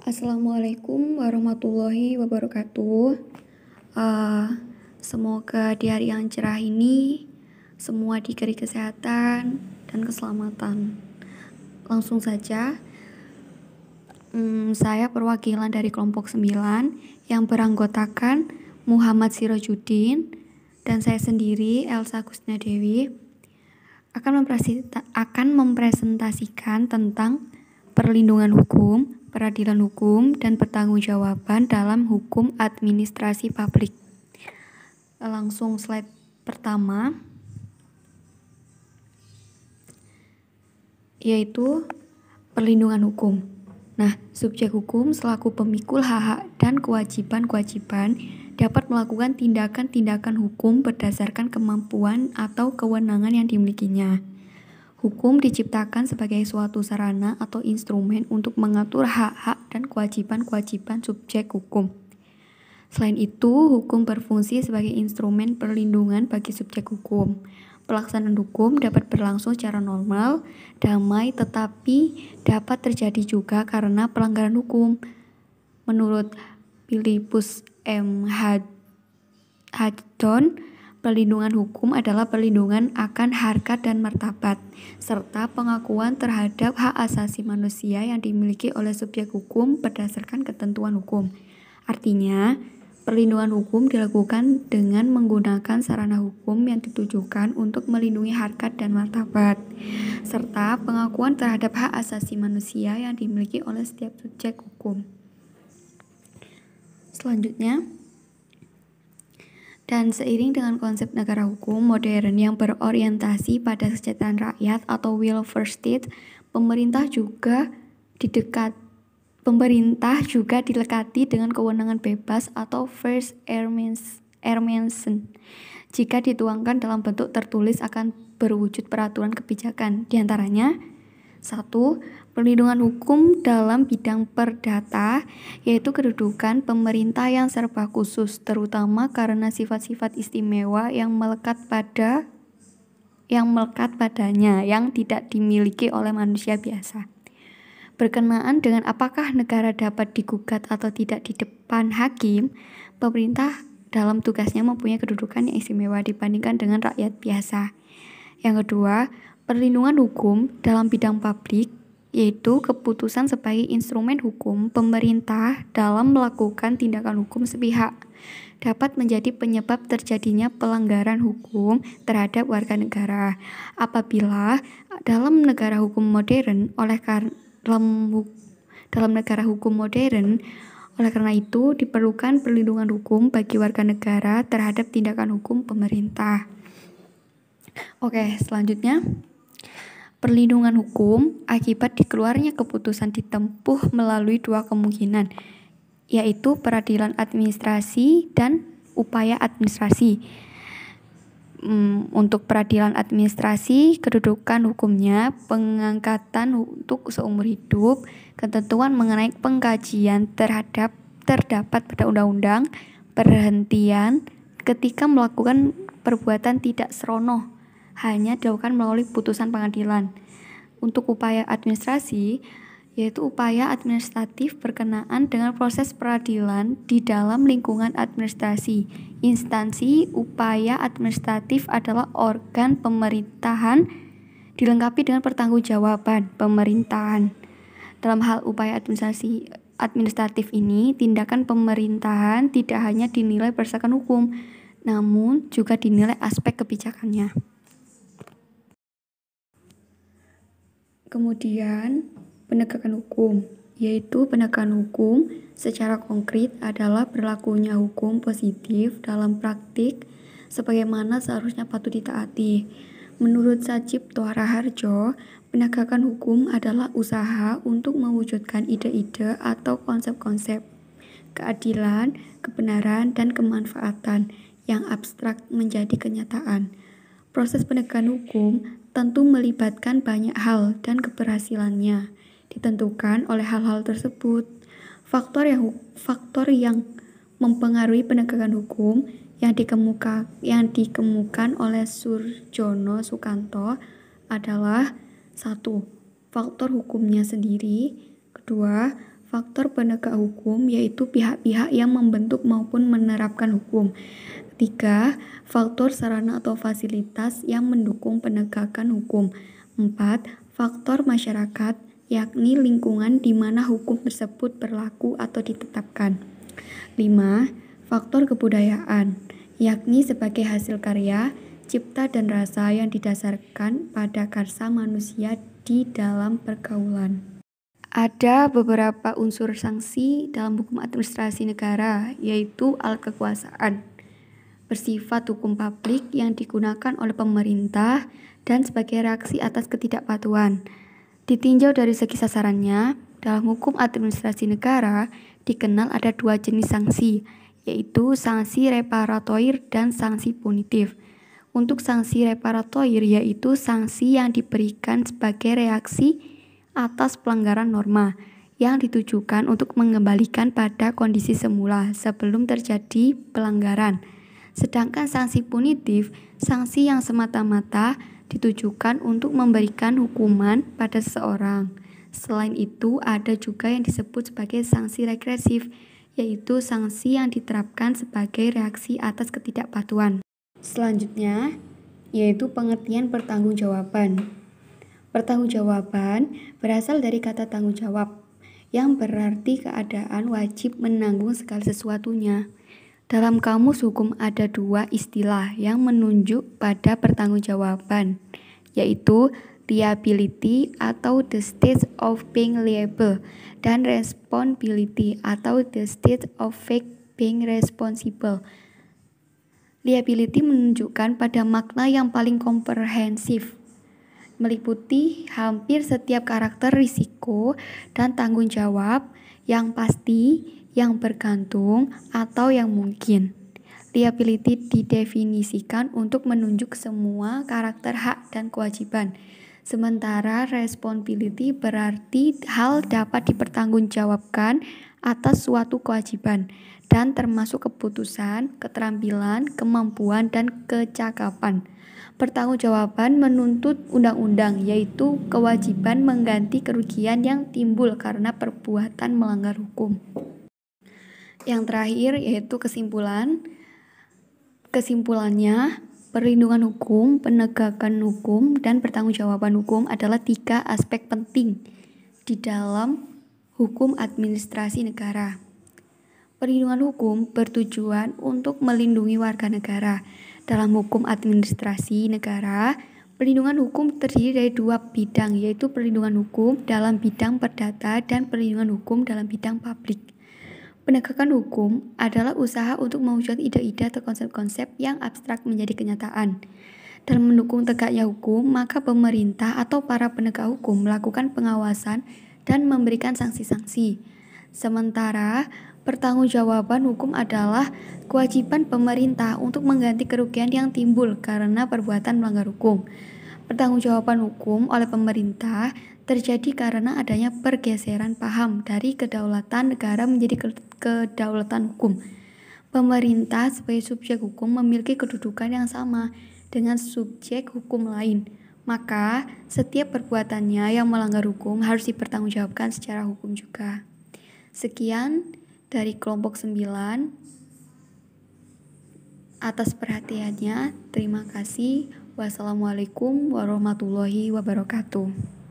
Assalamualaikum warahmatullahi wabarakatuh. Semoga di hari yang cerah ini semua diberi kesehatan dan keselamatan. Langsung saja, saya perwakilan dari kelompok 9 yang beranggotakan Muhammad Sirajuddin dan saya sendiri, Elsa Kusnadewi, akan mempresentasikan tentang perlindungan hukum, peradilan hukum, dan pertanggungjawaban dalam hukum administrasi publik. Langsung slide pertama, yaitu perlindungan hukum. Nah, subjek hukum selaku pemikul hak-hak dan kewajiban-kewajiban dapat melakukan tindakan-tindakan hukum berdasarkan kemampuan atau kewenangan yang dimilikinya. Hukum diciptakan sebagai suatu sarana atau instrumen untuk mengatur hak-hak dan kewajiban-kewajiban subjek hukum. Selain itu, hukum berfungsi sebagai instrumen perlindungan bagi subjek hukum. Pelaksanaan hukum dapat berlangsung secara normal, damai, tetapi dapat terjadi juga karena pelanggaran hukum. Menurut Philippus M. Haddon, perlindungan hukum adalah perlindungan akan harkat dan martabat, serta pengakuan terhadap hak asasi manusia yang dimiliki oleh subjek hukum berdasarkan ketentuan hukum. Artinya, perlindungan hukum dilakukan dengan menggunakan sarana hukum yang ditujukan untuk melindungi harkat dan martabat, serta pengakuan terhadap hak asasi manusia yang dimiliki oleh setiap subjek hukum. Selanjutnya, dan seiring dengan konsep negara hukum modern yang berorientasi pada kesejahteraan rakyat atau welfare state, pemerintah juga dilekati dengan kewenangan bebas atau first emergency. Jika dituangkan dalam bentuk tertulis akan berwujud peraturan kebijakan. Di antaranya, 1. Perlindungan hukum dalam bidang perdata, yaitu kedudukan pemerintah yang serba khusus, terutama karena sifat-sifat istimewa yang melekat padanya yang tidak dimiliki oleh manusia biasa. Berkenaan dengan apakah negara dapat digugat atau tidak di depan hakim, pemerintah dalam tugasnya mempunyai kedudukan yang istimewa dibandingkan dengan rakyat biasa. Yang kedua, perlindungan hukum dalam bidang publik, yaitu keputusan sebagai instrumen hukum pemerintah dalam melakukan tindakan hukum sepihak, dapat menjadi penyebab terjadinya pelanggaran hukum terhadap warga negara. Apabila dalam negara hukum modern, oleh karena itu diperlukan perlindungan hukum bagi warga negara terhadap tindakan hukum pemerintah. Oke, selanjutnya, perlindungan hukum akibat dikeluarnya keputusan ditempuh melalui dua kemungkinan, yaitu peradilan administrasi dan upaya administrasi. Untuk peradilan administrasi, kedudukan hukumnya, pengangkatan untuk seumur hidup, ketentuan mengenai pengkajian terdapat pada undang-undang, perhentian ketika melakukan perbuatan tidak senonoh, hanya dilakukan melalui putusan pengadilan. Untuk upaya administrasi, yaitu upaya administratif berkenaan dengan proses peradilan di dalam lingkungan administrasi. Instansi upaya administratif adalah organ pemerintahan dilengkapi dengan pertanggungjawaban pemerintahan. Dalam hal upaya administratif ini, tindakan pemerintahan tidak hanya dinilai berdasarkan hukum, namun juga dinilai aspek kebijakannya. Kemudian, penegakan hukum, yaitu penegakan hukum secara konkret adalah berlakunya hukum positif dalam praktik sebagaimana seharusnya patut ditaati. Menurut Sajipto Raharjo, penegakan hukum adalah usaha untuk mewujudkan ide-ide atau konsep-konsep keadilan, kebenaran, dan kemanfaatan yang abstrak menjadi kenyataan. Proses penegakan hukum tentu melibatkan banyak hal dan keberhasilannya ditentukan oleh hal-hal tersebut. Faktor yang mempengaruhi penegakan hukum yang dikemukakan oleh Surjono Sukanto adalah 1. Faktor hukumnya sendiri. 2. faktor penegak hukum yaitu pihak-pihak yang membentuk maupun menerapkan hukum. 3. Faktor sarana atau fasilitas yang mendukung penegakan hukum. 4. Faktor masyarakat, yakni lingkungan di mana hukum tersebut berlaku atau ditetapkan. 5. Faktor kebudayaan, yakni sebagai hasil karya, cipta dan rasa yang didasarkan pada karsa manusia di dalam pergaulan. Ada beberapa unsur sanksi dalam hukum administrasi negara, yaitu alat kekuasaan, bersifat hukum publik yang digunakan oleh pemerintah dan sebagai reaksi atas ketidakpatuhan. Ditinjau dari segi sasarannya, dalam hukum administrasi negara dikenal ada dua jenis sanksi, yaitu sanksi reparatoir dan sanksi punitif. Untuk sanksi reparatoir yaitu sanksi yang diberikan sebagai reaksi atas pelanggaran norma yang ditujukan untuk mengembalikan pada kondisi semula sebelum terjadi pelanggaran. Sedangkan sanksi punitif, sanksi yang semata-mata ditujukan untuk memberikan hukuman pada seseorang. Selain itu, ada juga yang disebut sebagai sanksi regresif, yaitu sanksi yang diterapkan sebagai reaksi atas ketidakpatuhan. Selanjutnya, yaitu pengertian pertanggungjawaban. Pertanggungjawaban berasal dari kata tanggung jawab, yang berarti keadaan wajib menanggung segala sesuatunya. Dalam kamus hukum ada dua istilah yang menunjuk pada pertanggungjawaban, yaitu liability atau the state of being liable dan responsibility atau the state of being responsible. Liability menunjukkan pada makna yang paling komprehensif, meliputi hampir setiap karakter risiko dan tanggung jawab yang pasti, yang bergantung, atau yang mungkin. Liability didefinisikan untuk menunjuk semua karakter hak dan kewajiban. Sementara responsibility berarti hal dapat dipertanggungjawabkan atas suatu kewajiban dan termasuk keputusan, keterampilan, kemampuan, dan kecakapan. Pertanggungjawaban menuntut undang-undang, yaitu kewajiban mengganti kerugian yang timbul karena perbuatan melanggar hukum. Yang terakhir yaitu kesimpulan. Kesimpulannya, perlindungan hukum, penegakan hukum, dan pertanggungjawaban hukum adalah tiga aspek penting di dalam hukum administrasi negara. Perlindungan hukum bertujuan untuk melindungi warga negara. Dalam hukum administrasi negara, perlindungan hukum terdiri dari dua bidang, yaitu perlindungan hukum dalam bidang perdata dan perlindungan hukum dalam bidang publik. Penegakan hukum adalah usaha untuk mewujudkan ide-ide atau konsep-konsep yang abstrak menjadi kenyataan. Dalam mendukung tegaknya hukum, maka pemerintah atau para penegak hukum melakukan pengawasan dan memberikan sanksi-sanksi. Sementara pertanggungjawaban hukum adalah kewajiban pemerintah untuk mengganti kerugian yang timbul karena perbuatan melanggar hukum. Pertanggungjawaban hukum oleh pemerintah terjadi karena adanya pergeseran paham dari kedaulatan negara menjadi kedaulatan hukum. Pemerintah sebagai subjek hukum memiliki kedudukan yang sama dengan subjek hukum lain. Maka, setiap perbuatannya yang melanggar hukum harus dipertanggungjawabkan secara hukum juga. Sekian dari kelompok 9. Atas perhatiannya, terima kasih. Wassalamualaikum warahmatullahi wabarakatuh.